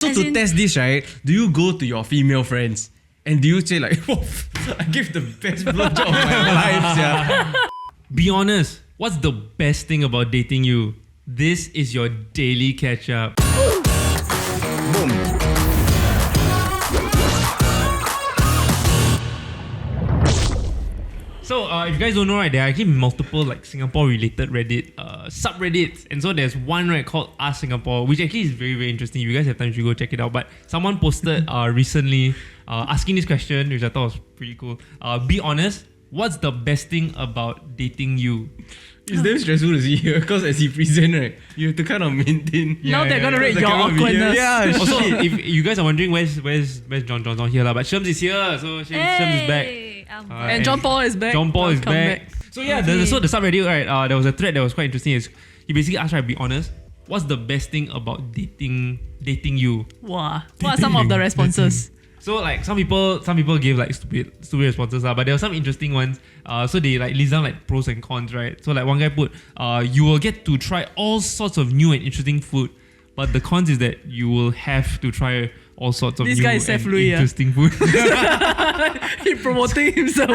So to test this, right, do you go to your female friends and do you say like, oh, I give the best blowjob of my life, yeah? Be honest, what's the best thing about dating you? This is your daily catch-up. Boom. So, if you guys don't know, right, there are actually multiple like Singapore-related Reddit subreddits, and so there's one right called Ask Singapore, which actually is very, very interesting. If you guys have time, you should go check it out. But someone posted recently asking this question, which I thought was pretty cool. Be honest, what's the best thing about dating you? It's damn stressful to see here because as he present, right, you have to kind of maintain. Now they're gonna rate your awkwardness. Yeah, Also, shit. if you guys are wondering where's John John's not here lah, but Shams is here, so Shams is back. And John Paul is back. John Paul is Welcome back. So yeah, so the subreddit, right, there was a thread that was quite interesting. He basically asked, right, be honest, what's the best thing about dating you? Wow. What are some of the responses? So like some people gave like stupid responses but there were some interesting ones. So they like list down like pros and cons, right? So like one guy put, you will get to try all sorts of new and interesting food, but the cons is that you will have to try all sorts of This new guy is and Seth Louis, interesting food. He promoting himself.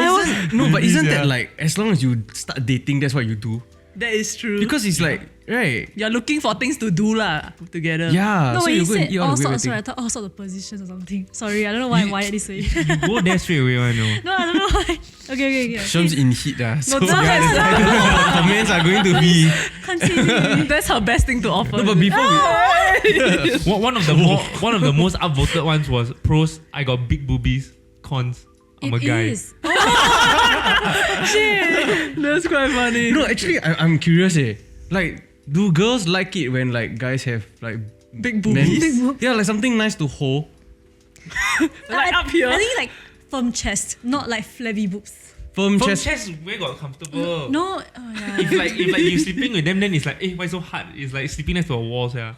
No, but isn't that like, as long as you start dating, that's what you do? That is true. Because it's like, right? You're looking for things to do lah together. Yeah. No, so when you you go and said eat all all the weird sorts, things. right? I thought all sorts of positions or something. Sorry, I don't know why I'm wired this way. You go there straight away, I know. No, I don't know why. Okay. Shams in heat, so No, I don't know what the comments are going to be. Continue. That's her best thing to offer. No, but before we, One of the most upvoted ones was pros, I got big boobies. Cons, I'm a guy. Is. Shit. That's quite funny. no, actually, I'm curious. Like, do girls like it when like guys have like Big boobies. nannies? Big boobs. Yeah, like something nice to hold. Like up here. I think like firm chest, not like flabby boobs. Firm From chest. chest, where got comfortable? No, oh yeah. If like you sleeping with them, then it's like, why so hard? It's like sleeping next to a wall, yeah.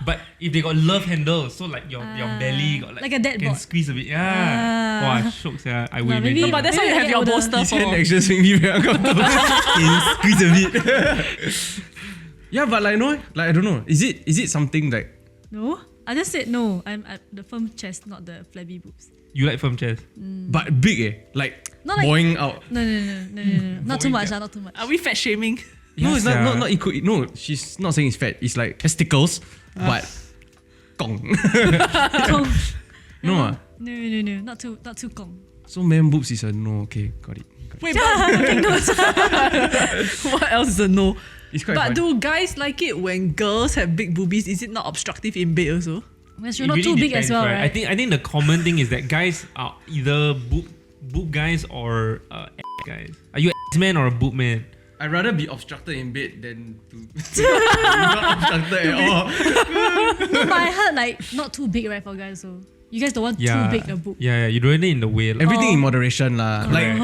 But if they got love handles, so like your belly got like a dead can board. squeeze a bit. Yeah. Wow, shocks, yeah. I will maybe- No, but that's why you have your older. bolster His hand for. actions make me very uncomfortable. Squeeze a bit. Yeah, but like no, like I don't know. Is it something like? No, I just said no. I'm the firm chest, not the flabby boobs. You like firm chest? But big like Not like- boing out. No. Not too much, not too much. Are we fat shaming? No, it's Yes, yeah. not equal. No, she's not saying it's fat. It's like testicles, but gong. No, No, not too gong. so man boobs is a no. Okay, got it. Wait, but what else is a no? It's quite But fun. do guys like it when girls have big boobies? Is it not obstructive in bed also? Because It you're not really too big depends, as well, right? I think the common thing is that guys are either boob guys or guys. Are you a man or a boob man? I'd rather be obstructed in bed than to not obstructed at all. No, but I heard like not too big, right, for guys. So you guys don't want Yeah. too big a boob. Yeah, you don't need in the way. Like, Everything in moderation lah. Like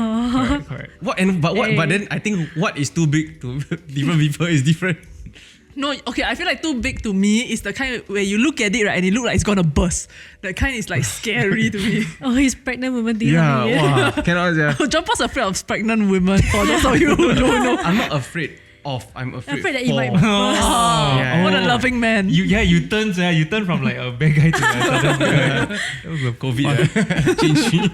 correct. what and but what? But then I think what is too big to different people is different. No, okay, I feel like too big to me is the kind where you look at it, right, and it look like it's gonna burst. That kind is like scary to me. Oh, he's pregnant woman thing. Yeah, wow, cannot. Yeah. John Paul's afraid of pregnant women. For those of you who don't know. I'm not afraid of. I'm afraid, Afraid that for. you might. Oh, Yeah. what a loving man. You turn from like a bad guy to a sudden guy. That was a COVID changed me.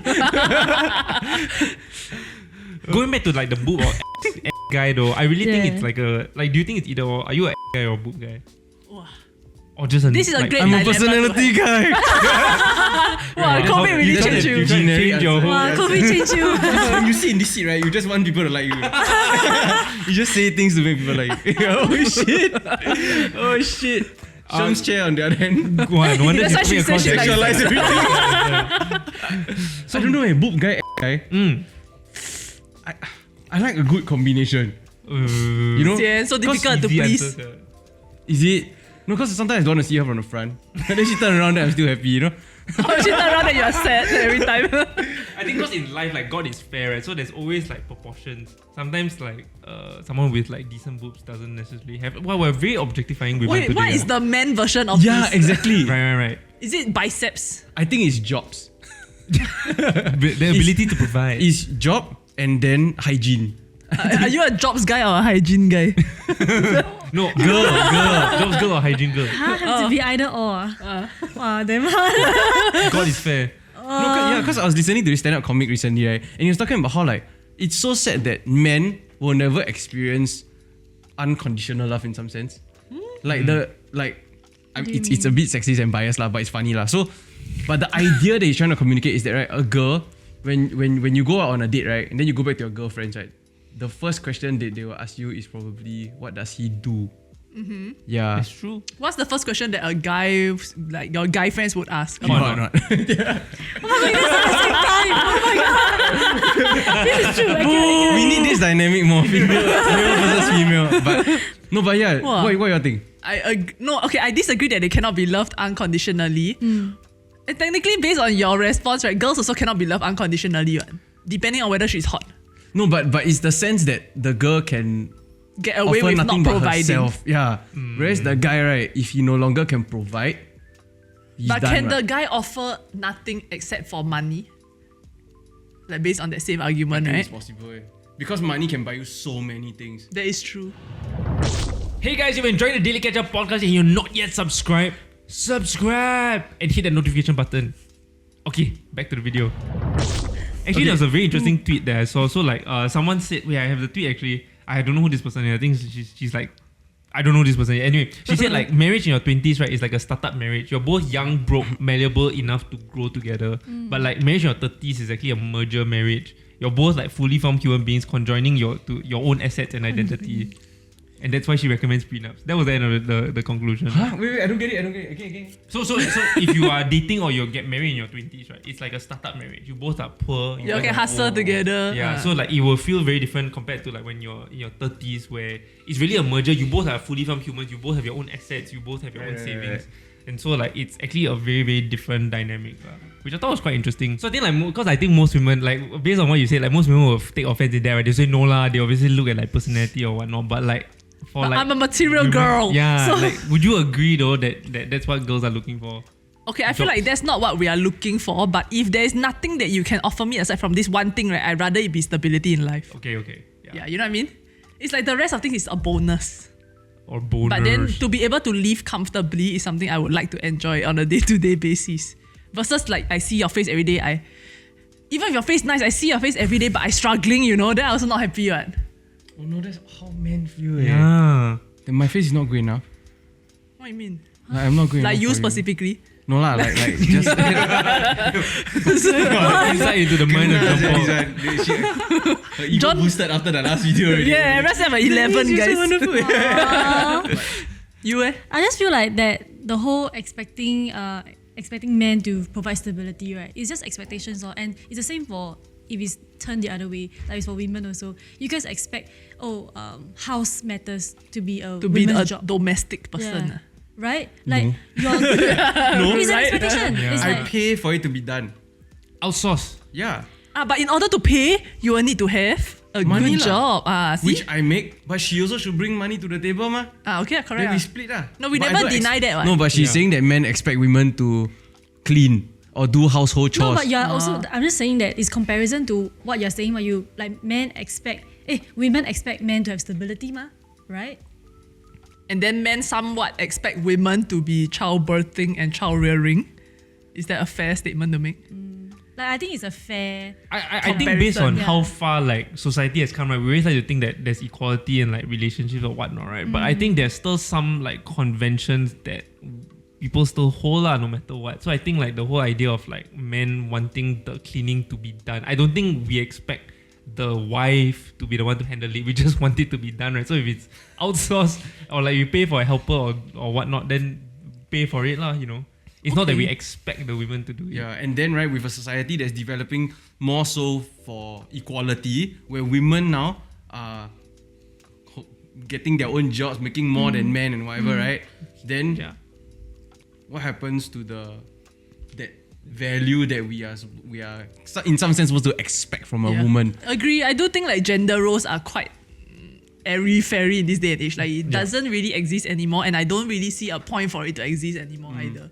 Going back to like the boob or guy though, I really think Yeah. it's like do you think it's either or? Are you a guy or a boob guy? Wow. Or just a This is a great I'm a dilemma to personality guy. Wow, COVID really You changed you. change your whole. Wow, COVID changed you. When you sit in this seat, right, you just want people to like you. You just say things to make people like you. Oh shit! Oh shit! Sham's chair on the other hand. Wow, no wonder That's why she's she said she likes Sexualize it. everything. So I don't know, boob guy, guy. I like a good combination. You know? Yeah, so 'Cause difficult to easy please. answers, yeah. Is it? No, because sometimes I don't want to see her from the front. And then she turn around and I'm still happy, you know? Oh, she turn around and you're sad every time. I think because in life, like God is fair, right? So there's always like proportions. Sometimes like someone with like decent boobs doesn't necessarily have. Well, we're very objectifying women Wait, today. what is the man version of Yeah, this? exactly. Right. Is it biceps? I think it's jobs. The ability to provide. It's job and then hygiene. Are you a jobs guy or a hygiene guy? No, girl or hygiene girl. Huh? Have to be either or. Wow, damn hard. God is fair. Because I was listening to this stand-up comic recently, right? And he was talking about how like it's so sad that men will never experience unconditional love in some sense. It's a bit sexist and biased lah, but it's funny lah. So, but the idea that he's trying to communicate is that right, a girl when you go out on a date, right, and then you go back to your girlfriends, right, the first question that they will ask you is probably what does he do? Yeah, It's true. What's the first question that a guy, like your guy friends, would ask? hot or not? This is true. I get it. We need this dynamic more, male versus female. But yeah, Wow. what you think? I disagree that they cannot be loved unconditionally. And technically, based on your response, right, girls also cannot be loved unconditionally, right? Depending on whether she's hot. No, but it's the sense that the girl can Get away offer with nothing not but providing. herself. Yeah. Whereas the guy, right, if he no longer can provide, he's But done, can the right? guy offer nothing except for money? Like based on that same argument, I think right? it's possible. Because money can buy you so many things. That is true. Hey guys, if you're enjoying the Daily Ketchup podcast and you're not yet subscribed, subscribe and hit that notification button. Okay, back to the video. Actually, there was a very interesting tweet that I saw. So like, someone said, wait, I have the tweet actually. I don't know who this person is. I think she's like, I don't know this person. Anyway, she said like marriage in your 20s, right, is like a startup marriage. You're both young, broke, malleable enough to grow together. But like marriage in your 30s is actually a merger marriage. You're both like fully formed human beings conjoining your own assets and identity. And that's why she recommends prenups. That was the end of the conclusion. Huh? Wait, I don't get it. Okay. So if you are dating or you get married in your 20s, right, it's like a startup marriage. You both are poor. You all can hustle together. Yeah, so like it will feel very different compared to like when you're in your 30s where it's really a merger. You both are fully formed humans. You both have your own assets. You both have your own savings. And so like it's actually a very, very different dynamic, which I thought was quite interesting. So I think like, because I think most women, like based on what you said, like most women will take offense in that, right? They say no lah, they obviously look at like personality or whatnot, but like for But like I'm a material women- girl. Yeah, So, like would you agree though that that's what girls are looking for? okay, I feel like that's not what we are looking for. But if there is nothing that you can offer me aside from this one thing, right, I'd rather it be stability in life. Okay. Yeah, you know what I mean? It's like the rest of things is a bonus. Or boners. But then to be able to live comfortably is something I would like to enjoy on a day-to-day basis. Versus like I see your face every day, even if your face nice, I see your face every day, but I struggling, you know, then I also not happy, right? Oh no, that's how men feel. Yeah. Then my face is not good enough. What do you mean? Like, I'm not good Like enough you for specifically? No lah, like just Insight into the mind of John Paul. Her ego John- boosted after the last video already. Yeah, everyone said about 11, You're guys. so wonderful. Aw. You I just feel like that the whole expecting men to provide stability, right? It's just expectations, and it's the same for if it's turned the other way. Like it's for women also. You guys expect house matters to be a to be women's a job, domestic person. yeah. Right? Like No. you're it's an right? expectation. Yeah. It's I like, pay for it to be done. Outsource. Yeah. But in order to pay, you will need to have a Money good lah. job. See? Which I make, but she also should bring money to the table, ma. Okay, Then correct. we split lah. No, we But I never don't deny that, what? No, but she's Yeah. saying that men expect women to clean or do household chores. no, but you're also. I'm just saying that it's comparison to what you're saying. Where you like women expect men to have stability, right? And then men somewhat expect women to be childbirthing and child rearing. Is that a fair statement to make? Like I think it's a fair. I think based on Yeah. how far like society has come, right, we always like to think that there's equality in like relationships or whatnot, right? But I think there's still some like conventions that people still hold no matter what. So I think like the whole idea of like men wanting the cleaning to be done, I don't think we expect the wife to be the one to handle it. We just want it to be done, right? So if it's outsourced or like you pay for a helper or whatnot, then pay for it lah, you know. It's not that we expect the women to do it. Yeah, and then right with a society that's developing more so for equality, where women now are getting their own jobs, making more than men and whatever, right? Then Yeah. what happens to that value that we are in some sense supposed to expect from a woman? Agree. I do think like gender roles are quite airy-fairy in this day and age. Like it doesn't really exist anymore, and I don't really see a point for it to exist anymore either.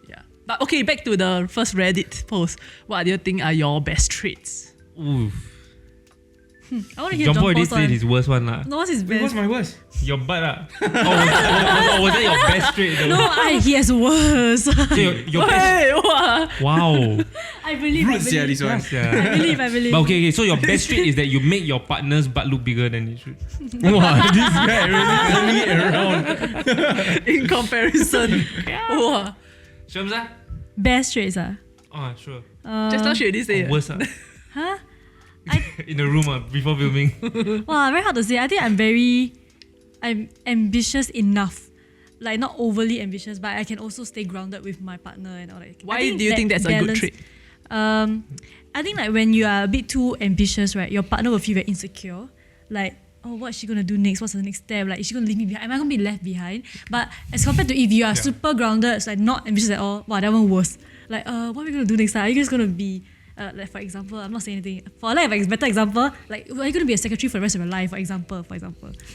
Yeah. But okay, back to the first Reddit post. What do you think are your best traits? Oof. I want to hear Jumbo John already Paul's said one. his worst one lah. No, what's his Wait, best? what's my worst? Your butt lah. Was that your best trait though? No, he has worse. So your best. Hey, wow. Wow. I believe. Roots, yeah, this one. Yeah. I believe. But okay, so your best trait is that you make your partner's butt look bigger than it should. Wow, this guy really turning it around. In comparison. Wow. Shamsa? Best traits Oh, sure. Just now she already say. Worse Huh? in the room before filming. Wow, very hard to say. I think I'm ambitious enough. Like not overly ambitious, but I can also stay grounded with my partner and all that. Why do you think that's a good trait? I think like when you are a bit too ambitious, right, your partner will feel very insecure. Like, oh, what's she gonna do next? What's the next step? Like, is she gonna leave me behind? Am I gonna be left behind? But as compared to if you are super grounded, it's like not ambitious at all. Wow, that one worse. Like, what are we gonna do next time? Are you guys gonna be like, for example, I'm not saying anything. For like a better example, like, are you gonna be a secretary for the rest of your life? For example,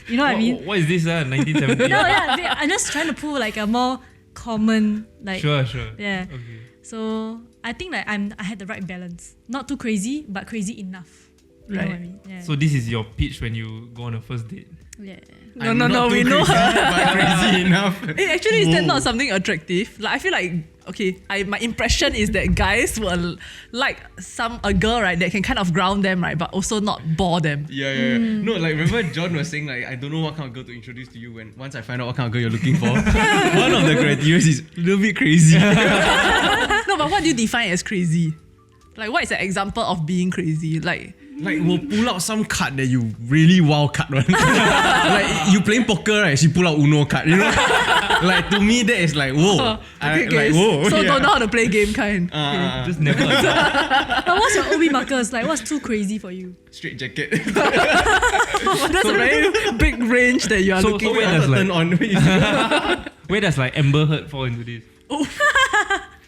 you know what I mean? What is this? 1970? No, yeah, I'm just trying to pull like a more common like. Sure. Yeah. Okay. So I think like I had the right balance. Not too crazy, but crazy enough. You know what I mean? Yeah. So this is your pitch when you go on a first date. yeah. I'm No, not we too know crazy, her. but crazy enough. Actually, is that not something attractive? Like I feel like my impression is that guys will like a girl, right, that can kind of ground them, right, but also not bore them. Yeah. No, like remember John was saying like I don't know what kind of girl to introduce to you when once I find out what kind of girl you're looking for. One of the criteria is a little bit crazy. No, but what do you define as crazy? Like what is an example of being crazy? Like We'll pull out some card that you really wow card one. Like you playing poker, right? She pull out Uno card, you know? Like to me that is like whoa. okay, like whoa. so yeah. don't know how to play game kind. Just never. But what's your OB markers? Like, what's too crazy for you? Straight jacket. That's a very big range that you are So looking wait, at. that's like- turn on. Where does like Amber Heard fall into this?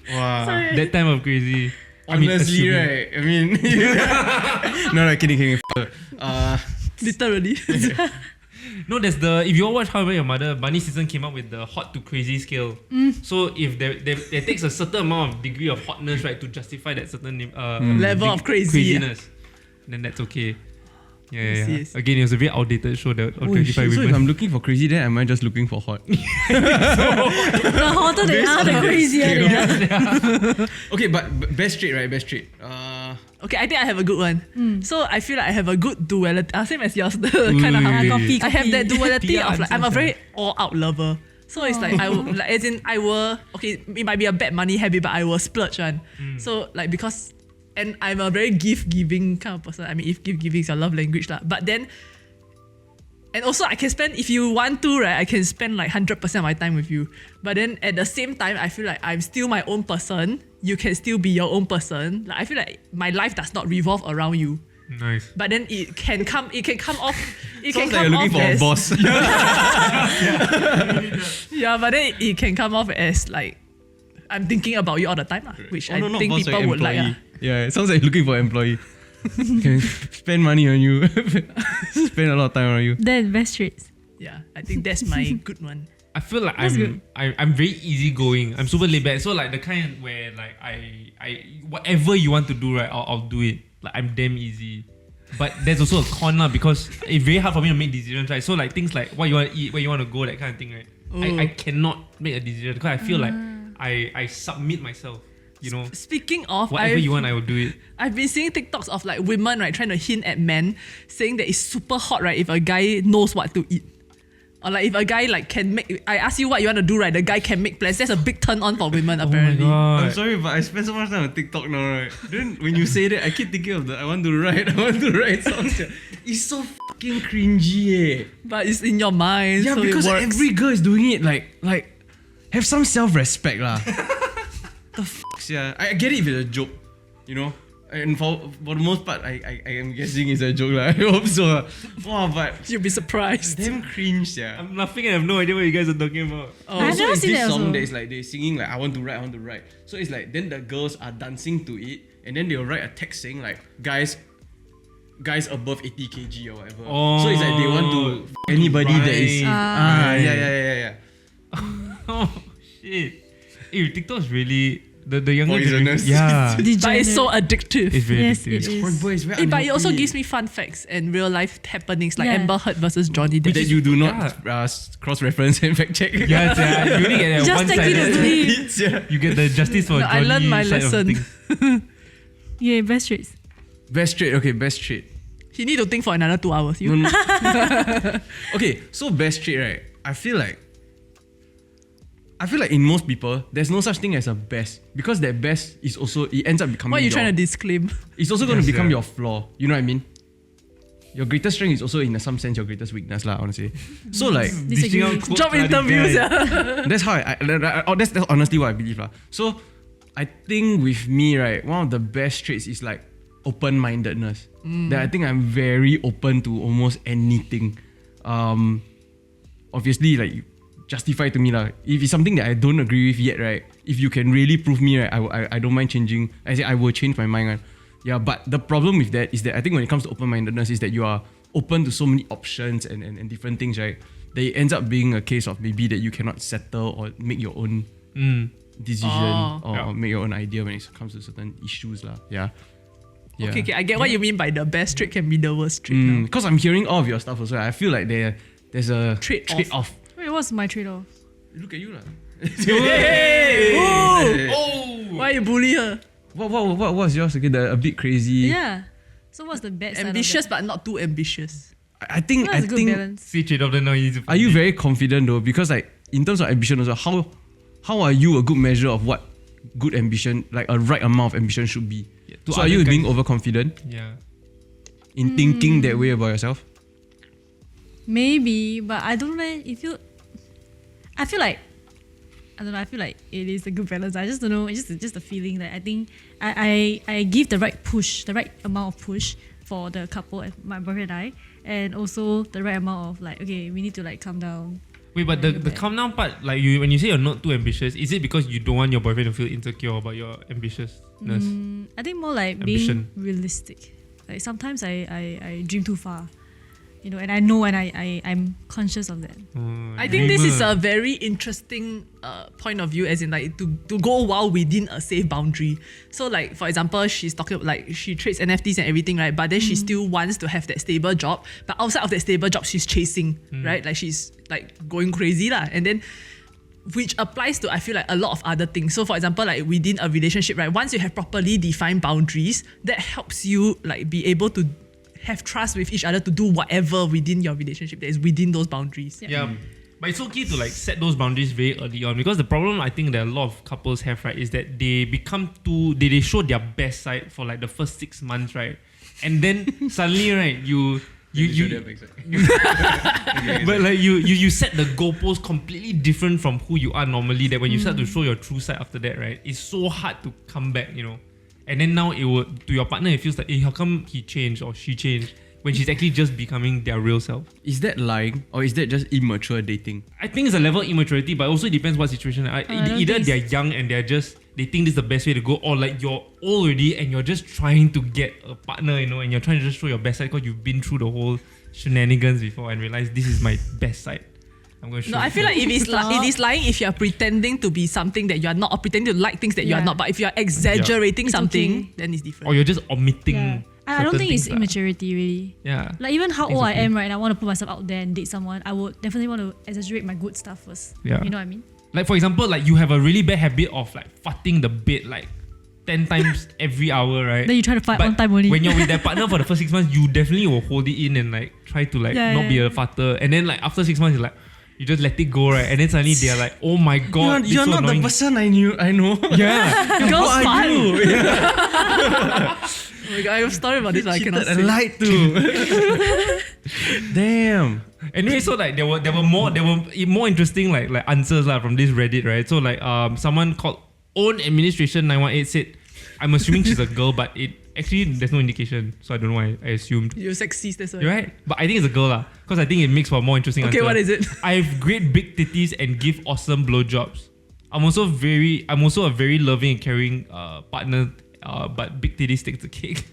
Wow. That time of crazy. Honestly, assuming- right? I mean, no, kidding. Literally. No, there's if you all watch How I Met Your Mother, Bunny season came up with the hot to crazy scale. So if there takes a certain amount of degree of hotness, right, to justify that certain Level of craziness, then that's okay. Yeah. Yes. Again, it was a very outdated show that Oh, 25 shit, so if women. I'm looking for crazy, then am I just looking for hot? The hotter they are, the crazier they are. Okay, but best trait, right? Best trait. Okay, I think I have a good one. So I feel like I have a good duality. Same as yours, the kind of Ooh. Coffee. I have that duality PR of like I'm a answers, very all-out lover. So it's like I will, like, as in I will, okay, it might be a bad money habit, but I will splurge one. So like because, and I'm a very gift-giving kind of person. I mean, if gift-giving is your love language lah. But then, and also I can spend, if you want to, right, I can spend like 100% of my time with you. But then at the same time, I feel like I'm still my own person. You can still be your own person. Like I feel like my life does not revolve around you. Nice. But then it can come off. It Sounds can like come you're looking off for a as boss. yeah, but then it can come off as like I'm thinking about you all the time, which I think boss, people would like. employee. Yeah, it sounds like you're looking for an employee. Can spend money on you. Spend a lot of time on you. Then best traits. Yeah, I think that's my good one. I feel like That's I'm very easygoing. I'm super laid back. So like the kind where like I whatever you want to do, right, I'll do it. Like I'm damn easy. But there's also a con lah because it's very hard for me to make decisions, right? So like things like what you want to eat, where you want to go, that kind of thing, right? I cannot make a decision because I feel like I submit myself. You know, Speaking of, whatever you want, I will do it. I've been seeing TikToks of like women, right, trying to hint at men, saying that it's super hot, right, if a guy knows what to eat. Or like if a guy like can make, I ask you what you want to do, right, the guy can make plans. That's a big turn on for women apparently. Oh my I'm god. sorry, but I spend so much time on TikTok now, right? Then when you say that, I keep thinking of the I want to write songs. It's so fucking cringy, eh? But it's in your mind, Yeah, so because it works. every girl is doing it. Like have some self-respect, lah. The fuck, yeah. I get it if it's a joke, you know. And for the most part, I am guessing it's a joke, lah. I hope so. Wow, but You'll be surprised. damn cringe, yeah. I'm laughing and I have no idea what you guys are talking about. I've So never it's seen this that song also. that is like they're singing like I want to write. So it's like then the girls are dancing to it and then they'll write a text saying like guys above 80 kg or whatever. So it's like they want to anybody that is Right. yeah. Oh shit. TikTok's really The younger Poisonous. generation. Yeah. But it's so addictive. It's very Yes, addictive. it is. Horrible, it's very But it also unhealthy. gives me fun facts and real life happenings like Yeah. Amber Heard versus Johnny Depp. that you do not cross-reference and fact-check. Yeah, yeah. You only get that Just take it as one-sided. it is. You get the justice for No, I Johnny learned my side of lesson. things. Yeah, best traits. Best trait. Okay, best trait. He need to think for another 2 hours. You. No, no. Okay, so best trait, right? I feel like in most people, there's no such thing as a best, because that best is also, it ends up becoming What are you your, trying to disclaim? it's also going to Yes, become yeah. your flaw. You know what I mean? Your greatest strength is also in some sense your greatest weakness, lah. Honestly. So like Disagree. Dishing out quotes Job lah, this interviews, guy. yeah. that's how that's honestly what I believe, lah. So I think with me, right, one of the best traits is like open-mindedness. That I think I'm very open to almost anything. Obviously, like, justify to me, lah. If it's something that I don't agree with yet, right, if you can really prove me, right, I don't mind changing. I say I will change my mind, right? Yeah, but the problem with that is that I think when it comes to open-mindedness is that you are open to so many options and different things, right? That it ends up being a case of maybe that you cannot settle or make your own decision or Yeah. make your own idea when it comes to certain issues, lah. Yeah. Yeah. Okay, I get what you mean by the best trait can be the worst trait. now. Because I'm hearing all of your stuff also. I feel like there's a Trade-off. Wait, what's my trade-off? Look at you, lah. Hey! Oh! Why you bully her? What was yours again? A bit crazy. Yeah. So what's the bad side of Ambitious that? but not too ambitious. I think That's a good balance. See, trade off then now he's. Are you very confident though? Because like in terms of ambition also, how are you a good measure of what good ambition, like a right amount of ambition should be? Yeah, to So are other you being guys- overconfident Yeah. in thinking that way about yourself? Maybe, but I don't know. I feel like I don't know. I feel like it is a good balance. I just don't know. It's just a feeling that I think I give the right push, the right amount of push for the couple, my boyfriend and I, and also the right amount of like, okay, we need to like calm down. Wait, but the calm down part, like when you say you're not too ambitious, is it because you don't want your boyfriend to feel insecure about your ambitiousness? I think more like Ambition. being realistic. Like sometimes I dream too far, you know, and I know and I'm conscious of that. I think this is a very interesting point of view, as in like to go while within a safe boundary. So like for example, she's talking like she trades NFTs and everything, right? But then she still wants to have that stable job. But outside of that stable job, she's chasing, right? Like she's like going crazy lah. And then which applies to I feel like a lot of other things. So for example, like within a relationship, right? Once you have properly defined boundaries, that helps you like be able to have trust with each other to do whatever within your relationship that is within those boundaries. Yeah. But it's okay to like set those boundaries very early on, because the problem I think that a lot of couples have, right, is that they become they show their best side for like the first 6 months, right? And then suddenly, right, you but like you set the goalpost completely different from who you are normally, that when you start to show your true side after that, right, it's so hard to come back, you know. And then now it will, to your partner, it feels like, hey, how come he changed or she changed when she's actually just becoming their real self? Is that lying or is that just immature dating? I think it's a level of immaturity, but also it depends what situation. Either they're young and they think this is the best way to go, or like you're old already and you're just trying to get a partner, you know, and you're trying to just show your best side because you've been through the whole shenanigans before and realize this is my best side. I'm going to show No, I feel like if it is lying if you're pretending to be something that you are not, or pretending to like things that you are Yeah. not. But if you're exaggerating It's something, okay. then it's different. or you're just omitting. Yeah. I don't certain think it's things lah. immaturity really. Yeah. Like even how It's old I okay. am right now, I want to put myself out there and date someone. I would definitely want to exaggerate my good stuff first. Yeah. You know what I mean? Like for example, like you have a really bad habit of like farting the bed like 10 times every hour, right? Then you try to fight But one time only. when you're with that partner for the first 6 months, you definitely will hold it in and like try to like Yeah, not yeah, be yeah. a farter. And then like after 6 months, you're like, you just let it go, right? And then suddenly they're like, oh my god, You're it's so not annoying. the person I know. Yeah. Girls Who are fun. you? Oh my God, I have a story about this, but I cannot Cheated say. and lied to. Damn. Anyway, so like there were more interesting like answers lah from this Reddit, right? So like someone called Own Administration 918 said, I'm assuming she's a girl, but it actually there's no indication, so I don't know why I assumed. You're sexist, that's why. You're right, but I think it's a girl lah, because I think it makes for a more interesting Okay, answer. what is it? I have great big titties and give awesome blowjobs. I'm also a very loving and caring partner, but big titties takes the cake.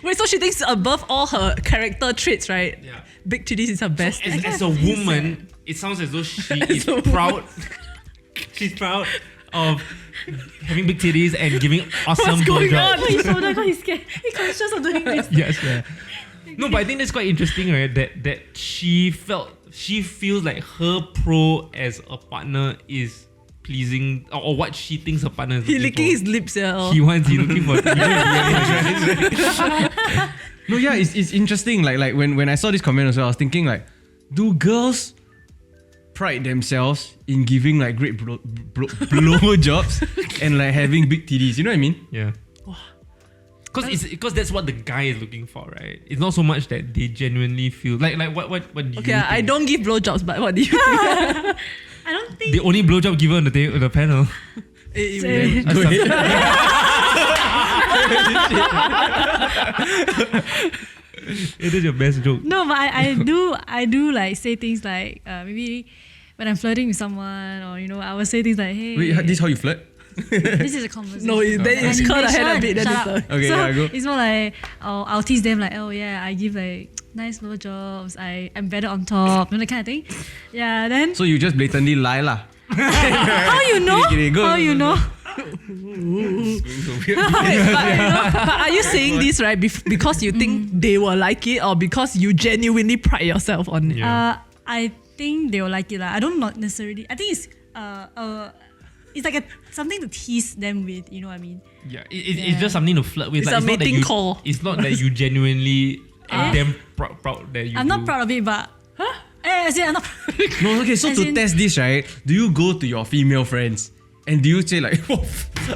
Wait, so she thinks above all her character traits, right? Yeah. Big titties is her best. As a woman, it sounds as though she is a proud. She's proud of having big titties and giving awesome What's going blowjobs. on? He's so because he's scared. He's conscious of doing this. Yes, yeah. No, but I think that's quite interesting, right? That she feels like her pro as a partner is pleasing, or what she thinks her partner is He looking licking for. his lips, yeah. He looking for. No, yeah, it's interesting. Like when I saw this comment as well, I was thinking like, do girls pride themselves in giving like great blow jobs and like having big titties? You know what I mean? Yeah. Because that's what the guy is looking for, right? It's not so much that they genuinely feel like what do you Okay, think? I don't give blowjobs, but what do you think? I don't think. The only blowjob giver on the panel. Eh, Go ahead. It is your best joke. No, but I do like say things like maybe when I'm flirting with someone, or I will say things like, hey, Wait, this is how you flirt? this is a conversation. No, then it's cut ahead a bit. Then Shut it's up. Okay, so yeah, go. it's more like I'll tease them like, oh yeah, I give like nice blowjobs. I'm better on top, that kind of thing. Yeah, then So you just blatantly lie lah. how you know? Kidding, go. How you know? but are you saying this right because you think they will like it, or because you genuinely pride yourself on it? Yeah. I think they will like it lah. I don't not necessarily. I think it's like something to tease them with. You know what I mean? Yeah, it's just something to flirt with. It's like, a not that mating you, call. It's not that you genuinely are damn proud that you I'm not do. proud of it, but I say I'm not. Proud of it. No, okay, so As to in- test this, right, do you go to your female friends and do you say like, oh,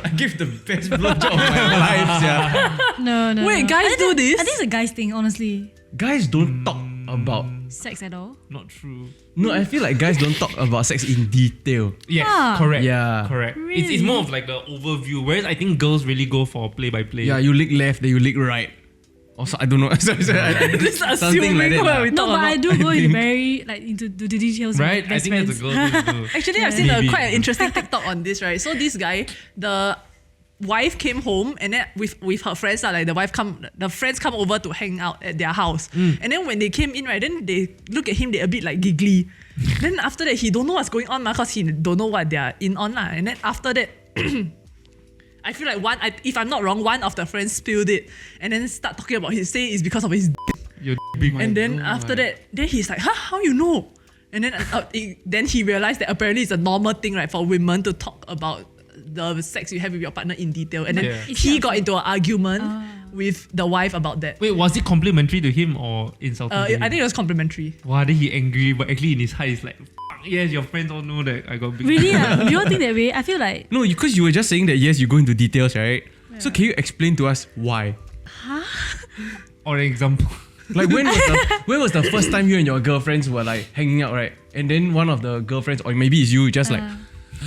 I give the best blowjob of my life, yeah. No. Wait, no. guys I think do that- this? I think it's a guy's thing, honestly. Guys don't talk about. Sex at all. Not true. No, I feel like guys don't talk about sex in detail. Yes, Ah. correct. Yeah. Correct. It's Really? more of like the overview, whereas I think girls really go for play by play. Yeah, you lick left, then you lick right. Also, I don't know. Something This like assuming that. what lah. we No, talk but I about. do go think. in very into the details. with Right? I best think that's a friends. girl thing to do. Actually, I've seen Maybe. quite an interesting TikTok on this, right? So this guy, the wife came home and then with her friends, like the friends come over to hang out at their house. And then when they came in, right, then they look at him, they a bit like giggly. Then after that, he don't know what's going on because he don't know what they're in on. And then after that, I feel like if I'm not wrong, one of the friends spilled it and then start talking about say it's because of his Your big and then after that, then he's like, huh, how you know? And then then he realized that apparently it's a normal thing, right, for women to talk about the sex you have with your partner in detail. And then Yeah. he got into an argument with the wife about that. Wait, was it complimentary to him or insulting to him? I think it was complimentary. Wow, then he angry, but actually in his heart he's like, fuck, yes, your friends all know that I got big. Really? Do you all think that way? I feel like No, because you were just saying that yes, you go into details, right? So can you explain to us why? Or an example. Like when was the first time you and your girlfriends were like hanging out, right? And then one of the girlfriends, or maybe it's you, just like,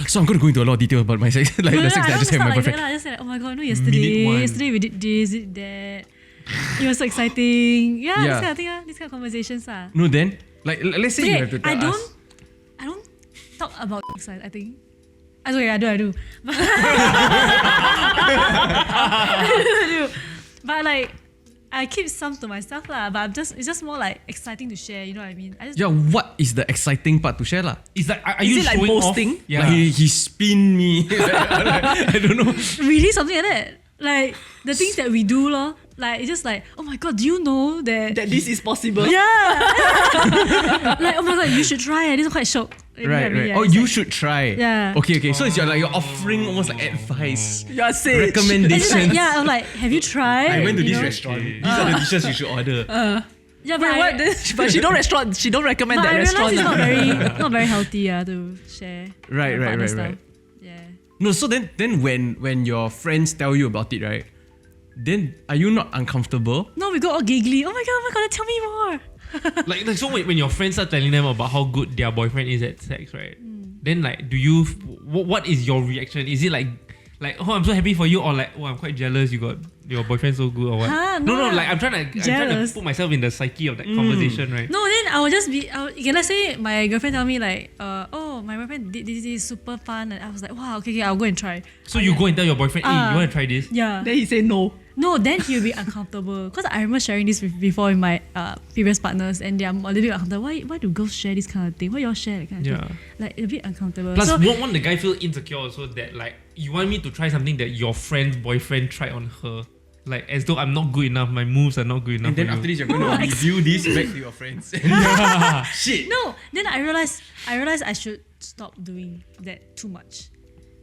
so I'm gonna go into a lot of detail about my sex, like the sex that I just had with my boyfriend. I just like, oh my god, no, Minute one. yesterday we did this, did that. It was so exciting. Yeah, Yeah. this kind of thing, this kind of conversations. No, then like let's say you have to tell I us. don't talk about sex, I think. Okay, I do. I do. But like, I keep some to myself lah. But it's just more like exciting to share. You know what I mean? I just Yeah, what is the exciting part to share lah? It's like, are Is you it like showing boasting? off? Yeah. Like he spin me. I don't know. really something like that. Like the things that we do, lor. Like it's just like, oh my god, do you know that? That this is possible. Yeah. Like, oh my god, you should try it. This is quite shock. You know what I Right, mean? right. Yeah, Oh, it's you like- should try. Yeah. Okay. So it's you're offering almost like advice, You're sage. It's just recommendations. like, yeah, I'm like, have you tried? I went to You this know? restaurant. These are the dishes you should order. Yeah, but Wait, what? But she don't recommend But that I realize restaurant. it's not lah. very not very healthy to share. Right, your right, partner right, stuff. right. Yeah. No, so then when your friends tell you about it, right? Then are you not uncomfortable? No, we go all giggly. Oh my god, tell me more. Like so when your friends start telling them about how good their boyfriend is at sex, right? Then like, do you? What is your reaction? Is it like, oh, I'm so happy for you, or like, oh, I'm quite jealous you got your boyfriend so good, or what? Huh? No, No, like I'm trying to jealous. put myself in the psyche of that conversation, right? No, then I will just be. Okay, let's say my girlfriend tell me like, oh, my boyfriend did this is super fun, and I was like, wow, okay, I'll go and try. So you go and tell your boyfriend, hey, you want to try this? Yeah. Then he say no. No, then he'll be uncomfortable. Because I remember sharing this before with my previous partners, and they're a little bit uncomfortable. Why do girls share this kind of thing? Why y'all share that kind of thing? Like, a bit uncomfortable. Plus, So, won't the guy feel insecure also that like you want me to try something that your friend's boyfriend tried on her? Like as though I'm not good enough, my moves are not good enough. And then for after you. this, you're going to review this back to your friends. Shit. no, then I realized I should stop doing that too much.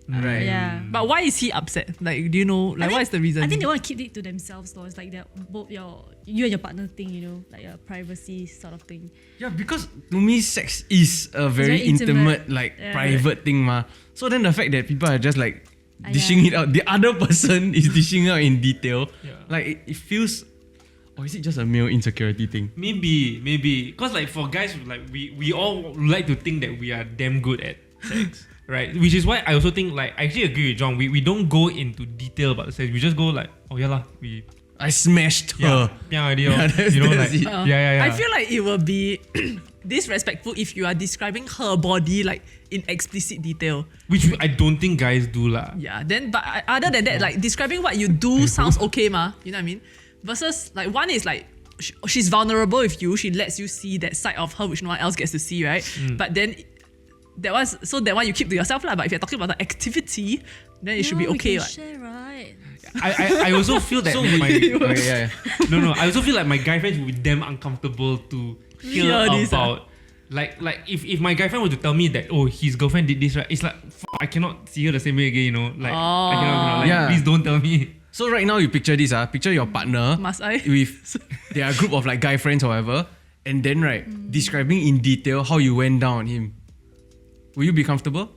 Right. Yeah. But why is he upset? Like, do you know? Like, what is the reason? I think they want to keep it to themselves though. It's like they're both you and your partner thing, you know, like a privacy sort of thing. Yeah, because to me, sex is a very very intimate. intimate, like Yeah. private thing, ma. So then the fact that people are just like dishing yeah. it out, the other person is dishing out in detail. Yeah. Like it feels, or is it just a male insecurity thing? Maybe. Because like for guys, like we all like to think that we are damn good at sex. Right, which is why I also think like I actually agree with John. We don't go into detail about the sex. We just go like, oh yeah lah, we I smashed her. that's, you know, that's like it. yeah. I feel like it will be disrespectful if you are describing her body like in explicit detail. which I don't think guys do lah. Yeah. Then, but other than that, like describing what you do sounds okay, ma. You know what I mean? Versus like one is like she's vulnerable with you. She lets you see that side of her which no one else gets to see, right? But then that one you keep to yourself lah. But if you're talking about the activity, then it should be No, we okay, can right? share, right? I also feel that Okay, yeah. no. I also feel like my guy friends would be damn uncomfortable to hear Hear this, about. Like if my guy friend were to tell me that his girlfriend did this, right? It's like I cannot see her the same way again, you know. Like I cannot. Like, Yeah. please don't tell me. So right now you picture this, picture your partner Must I? with their group of like guy friends, however, and then describing in detail how you went down on him. Will you be comfortable?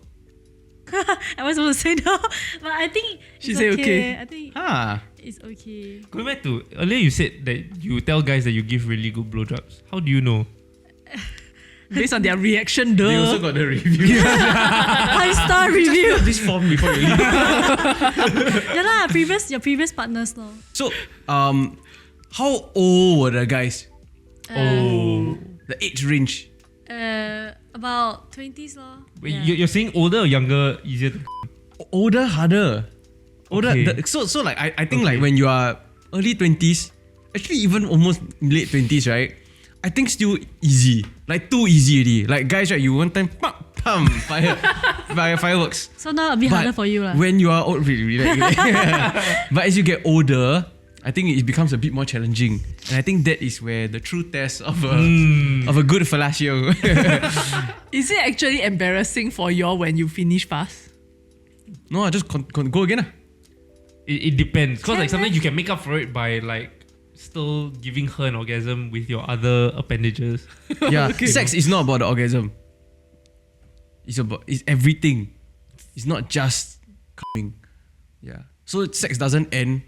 I was supposed to say no, but I think She it's say okay. I think Ah, it's okay. Going back to earlier, you said that you tell guys that you give really good blowjobs. How do you know? Based on their reaction, duh. they also got the review. 5-star review. This form before you leave. Yeah lah, your previous partners lor. So, how old were the guys? The age range. About 20s lor. Wait, Yeah. you're saying older or younger easier to Older, harder. Older. Okay. So like I think like when you are early 20s, actually even almost late 20s, right? I think still easy. Like too easy already. Like guys, right? You one time pam fireworks. So now a bit harder for you lah. When you are old, really. But as you get older, I think it becomes a bit more challenging, and I think that is where the true test of a good fellatio. Is it actually embarrassing for you all when you finish fast? No, just go again. It depends. Because like sometimes you can make up for it by like still giving her an orgasm with your other appendages. Yeah, sex is not about the orgasm. It's everything. It's not just coming. Yeah. So sex doesn't end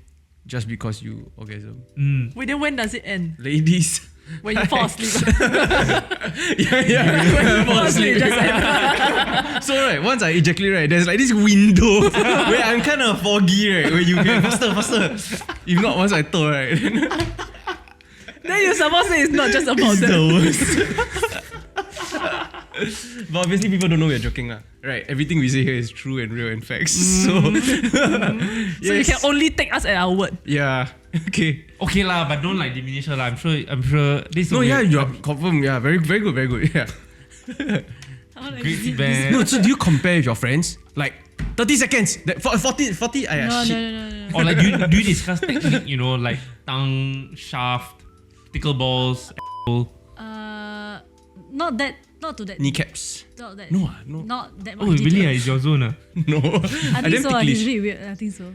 just because you orgasm. Wait, then when does it end? Ladies. When you fall asleep. Yeah. When you fall asleep, just end. So right, once I ejaculate, right, there's like this window where I'm kind of foggy, right, where you can faster. If not, once I told, right, Then you're supposed to say it's not just about it's that. the worst. But obviously people don't know we're joking lah. Right, everything we say here is true and real and facts. So, So you can only take us at our word. yeah, okay. Okay lah, but don't like diminish her lah. I'm sure this. No, will yeah, be- you're confirmed. Yeah, very good. Yeah. great feedback. No, so do you compare with your friends? Like 30 seconds, 40, No. shit. Or like do you discuss technique? You know, like tongue, shaft, tickle balls. Not to that. Kneecaps. Not that. No. Not that much. Oh really? detail. It's your zone. No. I think so. ticklish. He's really weird. I think so.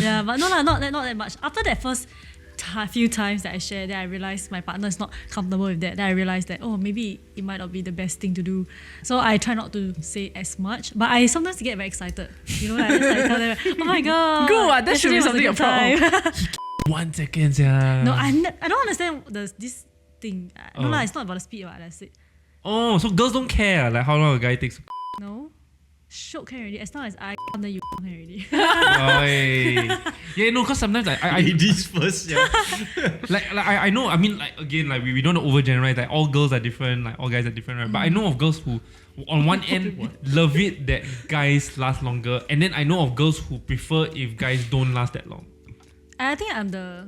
Yeah, but no lah, not that much. After that first few times that I shared, then I realized my partner is not comfortable with that. Then I realized that maybe it might not be the best thing to do. So I try not to say as much, but I sometimes get very excited. You know, I just like tell them, oh my god, Good, what? That should be yesterday was a something good you're proud time. 1 second, yeah. No, I don't understand this thing. No Oh. lah, it's not about the speed. That's it. Oh, so girls don't care like how long a guy takes. No. Shook can already. As long as I then you can already. Oi. Yeah, no, because sometimes I Ladies first, yeah. I know. I mean, like again, like we don't overgeneralize. Like all girls are different. Like all guys are different, right? But I know of girls who, on one end, love it that guys last longer, and then I know of girls who prefer if guys don't last that long. I think I'm the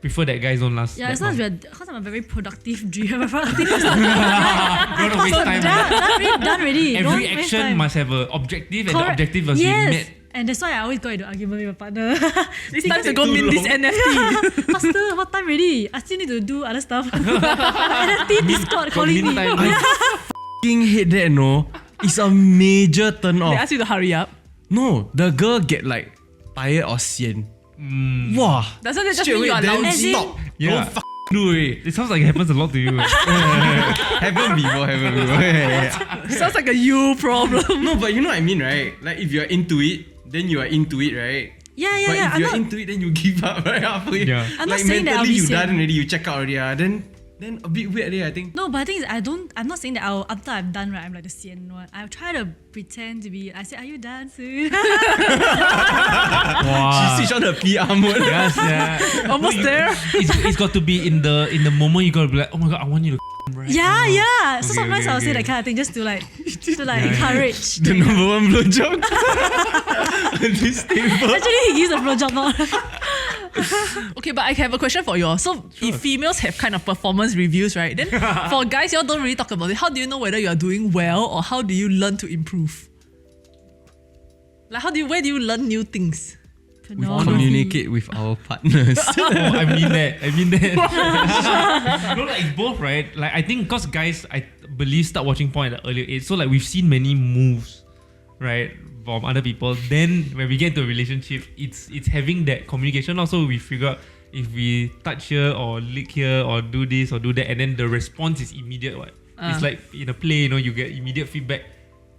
Prefer that guys don't last. it's that not long. because I'm a very productive dreamer. Productive person. Don't waste So time. done already. Don't Every waste action time. must have an objective, and the Correct. objective must be met. And that's why I always go into argument with my partner. It's time to go mint this NFT. Faster, what time already? I still need to do other stuff. NFT Discord calling me. meantime. Fucking hate that, no. It's a major turn They off. ask you to hurry up. No, the girl get like tired or sian. Wow. Doesn't it just Straight mean you away, are then lousy? stop. Yeah. Don't fuck do it. It sounds like it happens a lot to you. Haven't before. Yeah. Sounds like a you problem. No, but you know what I mean, right? Like if you're into it, then you are into it, right? Yeah, But if I'm you're not, into it, then you give up, right? Halfway. Yeah. I'm not Like saying that I'll mentally be you sian. done already, you check out already. Then a bit weird, I think. no, but the thing is, I'm not saying that after I'm done, right, I'm like the sian one. I try to pretend to be. I say, are you done soon? Wow. She switch on the PR mode. Yes, yeah. Almost there. It's got to be in the moment you gotta be like, oh my god, I want you to right. yeah, yeah. So Okay, sometimes okay, I'll say okay. that kind of thing just to like yeah. encourage. The number one blowjob on this table. Actually, he gives a blowjob now. Okay, but I have a question for you all. So if females have kind of performance reviews, right? Then for guys, you all don't really talk about it. How do you know whether you are doing well or how do you learn to improve? Like where do you learn new things? We communicate with our partners. Oh, I mean that. No, like it's both, right? Like I think because guys, I believe start watching porn at an earlier age. So like we've seen many moves, right, from other people. Then when we get into a relationship, it's having that communication. Also, we figure out if we touch here or lick here or do this or do that, and then the response is immediate. What? It's like in a play, you get immediate feedback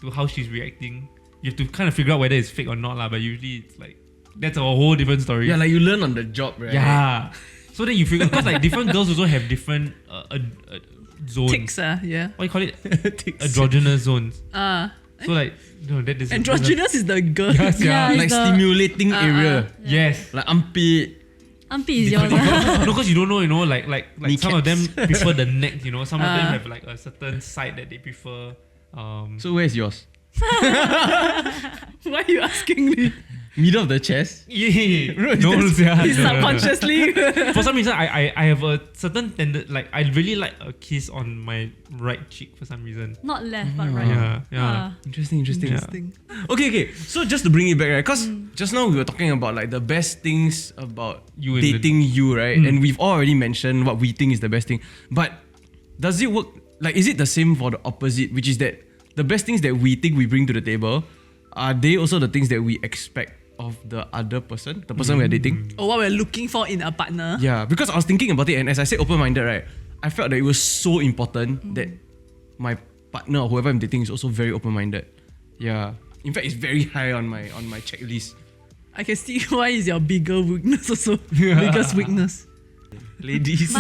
to how she's reacting. You have to kind of figure out whether it's fake or not, lah. But usually it's like that's a whole different story. Yeah, like you learn on the job, right? Yeah. So then you figure because like different girls also have different zones. Ticks, yeah. What do you call it? Androgynous zones. So like no, that is Androgynous is the girl. Yes, yeah. Yeah. Like the- stimulating area. Yes. Like armpit. Ampy is yours. No, because you don't know, like some of them Kneecaps. prefer the neck, some of them have like a certain side that they prefer. So where's yours? Why are you asking me? Middle of the chest? Yeah. Bro, No, yeah, He's no. subconsciously. For some reason, I have a certain tendency, like I really like a kiss on my right cheek for some reason. Not left, but right. Yeah. Interesting. Yeah. Okay. So just to bring it back, right? Because just now we were talking about like the best things about You and dating you, right? Mm. And we've already mentioned what we think is the best thing. But does it work? Like, is it the same for the opposite? Which is that the best things that we think we bring to the table, are they also the things that we expect of the other person, the person we're dating? Or what we're looking for in a partner. Yeah, because I was thinking about it, and as I said, open-minded, right? I felt that it was so important that my partner or whoever I'm dating is also very open-minded. Yeah, in fact, it's very high on my checklist. I can see why is your bigger weakness also. Biggest weakness. Ladies,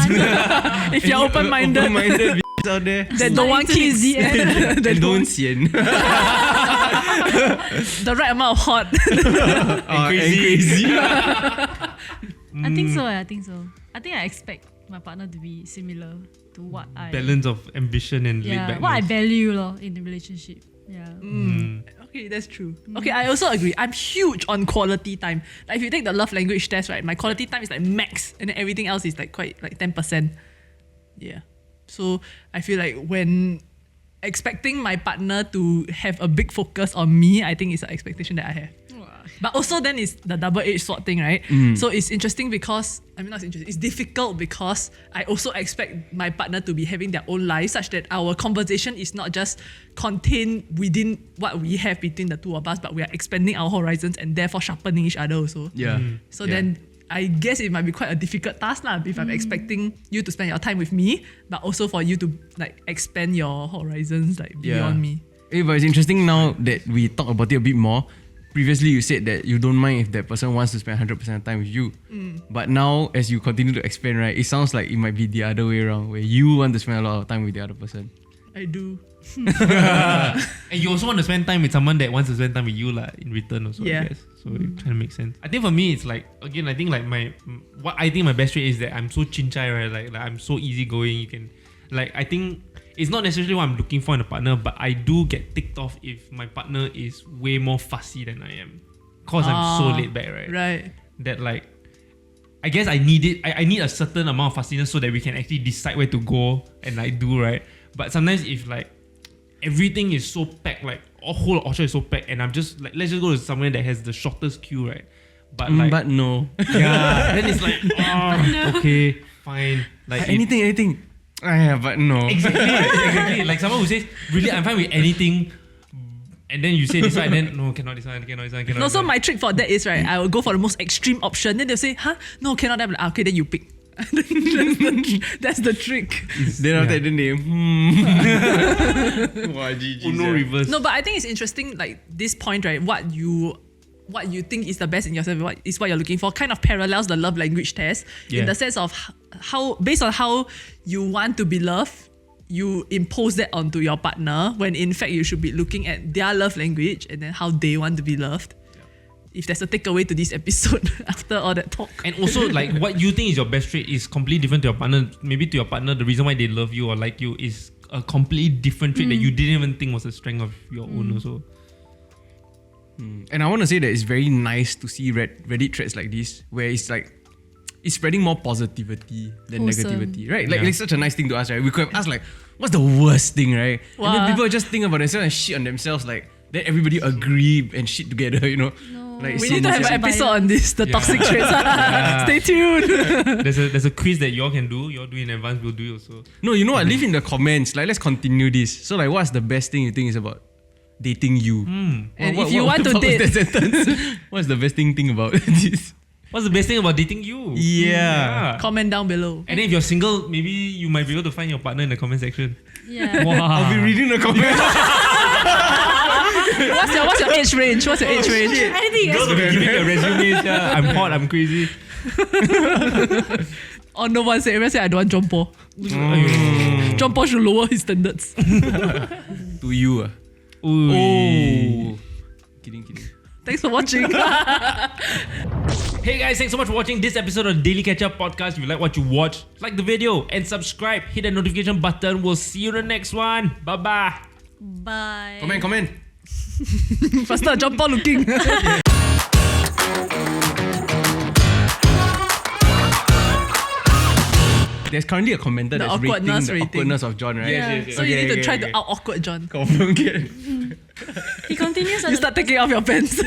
If you're open-minded, open-minded bitches out there, that don't want kids. and don't sian. The right amount of hot. And crazy. I think so. I think so. I think I expect my partner to be similar to what I Balance of ambition and laid backness. what I value in the relationship. Yeah. Okay, that's true. Okay, I also agree. I'm huge on quality time. Like if you take the love language test, right, my quality time is like max, and then everything else is like quite like 10%. Yeah. So I feel like when expecting my partner to have a big focus on me, I think it's an expectation that I have. But also then it's the double-edged sword thing, right? So it's interesting because, not interesting, it's difficult because I also expect my partner to be having their own life such that our conversation is not just contained within what we have between the two of us, but we are expanding our horizons and therefore sharpening each other also. Yeah. So then I guess it might be quite a difficult task lah if I'm expecting you to spend your time with me, but also for you to like expand your horizons like beyond me. But it's interesting now that we talk about it a bit more. Previously, you said that you don't mind if that person wants to spend 100% of time with you. But now, as you continue to expand, right, it sounds like it might be the other way around, where you want to spend a lot of time with the other person. I do. And you also want to spend time with someone that wants to spend time with you in return also, Yeah. I guess. So it kind of makes sense. I think for me, it's like, again, I think like what I think my best trait is that I'm so chinchai, right? Like I'm so easygoing. You can, I think it's not necessarily what I'm looking for in a partner, but I do get ticked off if my partner is way more fussy than I am. Because I'm so laid back, right? Right. That I guess I need it. I need a certain amount of fussiness so that we can actually decide where to go and like do, right? But sometimes if like everything is so packed, like a whole Orchard is so packed, and I'm just like, let's just go to somewhere that has the shortest queue, right? But like, but no. yeah, then it's like, okay, fine. Like anything. Yeah, but no. Exactly. Like someone who says, really, I'm fine with anything. And then you say this one, and then, no, cannot this one, cannot this one, cannot. No, this so one. my trick for that is, right, I will go for the most extreme option. Then they'll say, huh? No, cannot. Then I'm like, okay, then you pick. That's the trick. Then after that, then they Wow, GG. No reverse. No, but I think it's interesting, like this point, right? What you think is the best in yourself, what you're looking for, kind of parallels the love language test in the sense of how, based on how you want to be loved, you impose that onto your partner, when in fact you should be looking at their love language and then how they want to be loved. If there's a takeaway to this episode after all that talk. And also, like, what you think is your best trait is completely different to your partner. Maybe to your partner, the reason why they love you or like you is a completely different trait that you didn't even think was a strength of your own also. And I want to say that it's very nice to see Reddit threads like this, where it's like, it's spreading more positivity than Wholesome. negativity, right? Like, it's such a nice thing to ask, right? We could have asked like, what's the worst thing, right? Wow. And then people just think about themselves and shit on themselves, like, then everybody agree and shit together, you know? Like, We so need to have much- an episode on this, the toxic traits. Stay tuned. There's a quiz that y'all can do. Y'all do in advance, we'll do it also. No, you know what? Leave in the comments. Like, let's continue this. So, like, what's the best thing you think is about dating you? And if you want to what was date- that sentence? What's the best thing about this? What's the best thing about dating you? Yeah. Comment down below. And then if you're single, maybe you might be able to find your partner in the comment section. Yeah. Wow. I'll be reading the comments. What's your age range? What's your age range? Anything Girls will be giving their resumes. Yeah. I'm hot, I'm crazy. Or no one say, everyone say I don't want John Paul. John Paul should lower his standards. To you. Ooh. Kidding. Thanks for watching. Hey guys, thanks so much for watching this episode of Daily Ketchup Podcast. If you like what you watch, like the video and subscribe. Hit the notification button. We'll see you in the next one. Bye-bye. Bye. Comment. Faster, John Paul looking. There's currently a commenter The that's rating awkwardness the rating. awkwardness of John, right? Yes. So you need to try to out awkward John. Confirm get. He continues. You start taking off your pants.